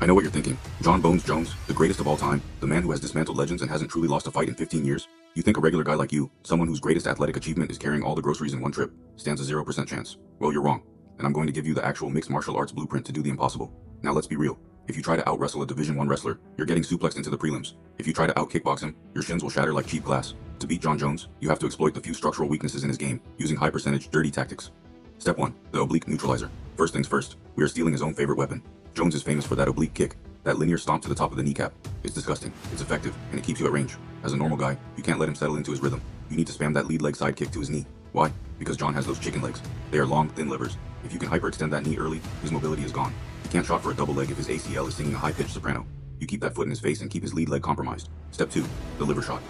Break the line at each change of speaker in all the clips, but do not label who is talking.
I know what you're thinking. Jon Jones, the greatest of all time, the man who has dismantled legends and hasn't truly lost a fight in 15 years? You think a regular guy like you, someone whose greatest athletic achievement is carrying all the groceries in one trip, stands a 0% chance? Well, you're wrong. And I'm going to give you the actual mixed martial arts blueprint to do the impossible. Now let's be real. If you try to out-wrestle a Division 1 wrestler, you're getting suplexed into the prelims. If you try to out-kickbox him, your shins will shatter like cheap glass. To beat Jon Jones, you have to exploit the few structural weaknesses in his game, using high-percentage, dirty tactics. Step 1. The Oblique Neutralizer. First things first, we are stealing his own favorite weapon. Jones is famous for that oblique kick, that linear stomp to the top of the kneecap. It's disgusting, it's effective, and it keeps you at range. As a normal guy, you can't let him settle into his rhythm. You need to spam that lead leg side kick to his knee. Why? Because Jon has those chicken legs. They are long, thin levers. If you can hyperextend that knee early, his mobility is gone. He can't shot for a double leg if his ACL is singing a high-pitched soprano. You keep that foot in his face and keep his lead leg compromised. Step 2. The liver shot.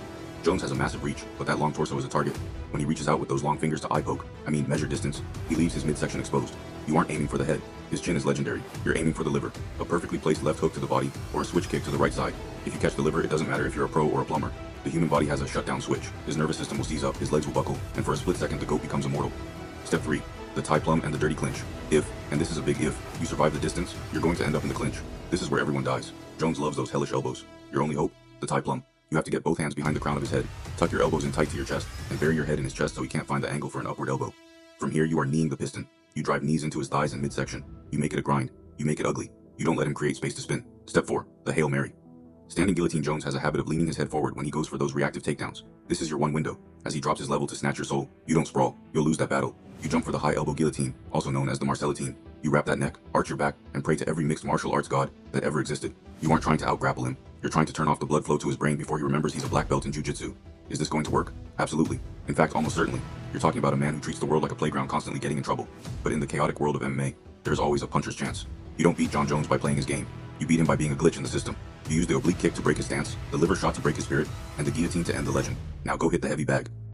Jones has a massive reach, but that long torso is a target. When he reaches out with those long fingers to eye poke, measure distance, he leaves his midsection exposed. You aren't aiming for the head. His chin is legendary. You're aiming for the liver. A perfectly placed left hook to the body, or a switch kick to the right side. If you catch the liver, it doesn't matter if you're a pro or a plumber. The human body has a shutdown switch. His nervous system will seize up, his legs will buckle, and for a split second the goat becomes immortal. Step 3. The tie plum and the dirty clinch. If, and this is a big if, you survive the distance, you're going to end up in the clinch. This is where everyone dies. Jones loves those hellish elbows. Your only hope? The tie plum. You have to get both hands behind the crown of his head, tuck your elbows in tight to your chest, and bury your head in his chest so he can't find the angle for an upward elbow. From here you are kneeing the piston. You drive knees into his thighs and midsection. You make it a grind. You make it ugly. You don't let him create space to spin. Step 4. The Hail Mary. Standing guillotine Jones has a habit of leaning his head forward when he goes for those reactive takedowns. This is your one window. As he drops his level to snatch your soul, you don't sprawl. You'll lose that battle. You jump for the high elbow guillotine, also known as the Marcellitine. You wrap that neck, arch your back, and pray to every mixed martial arts god that ever existed. You aren't trying to out-grapple him. You're trying to turn off the blood flow to his brain before he remembers he's a black belt in jiu-jitsu. Is this going to work? Absolutely. In fact, almost certainly. You're talking about a man who treats the world like a playground, constantly getting in trouble. But in the chaotic world of MMA, there's always a puncher's chance. You don't beat Jon Jones by playing his game. You beat him by being a glitch in the system. You use the oblique kick to break his stance, the liver shot to break his spirit, and the guillotine to end the legend. Now go hit the heavy bag.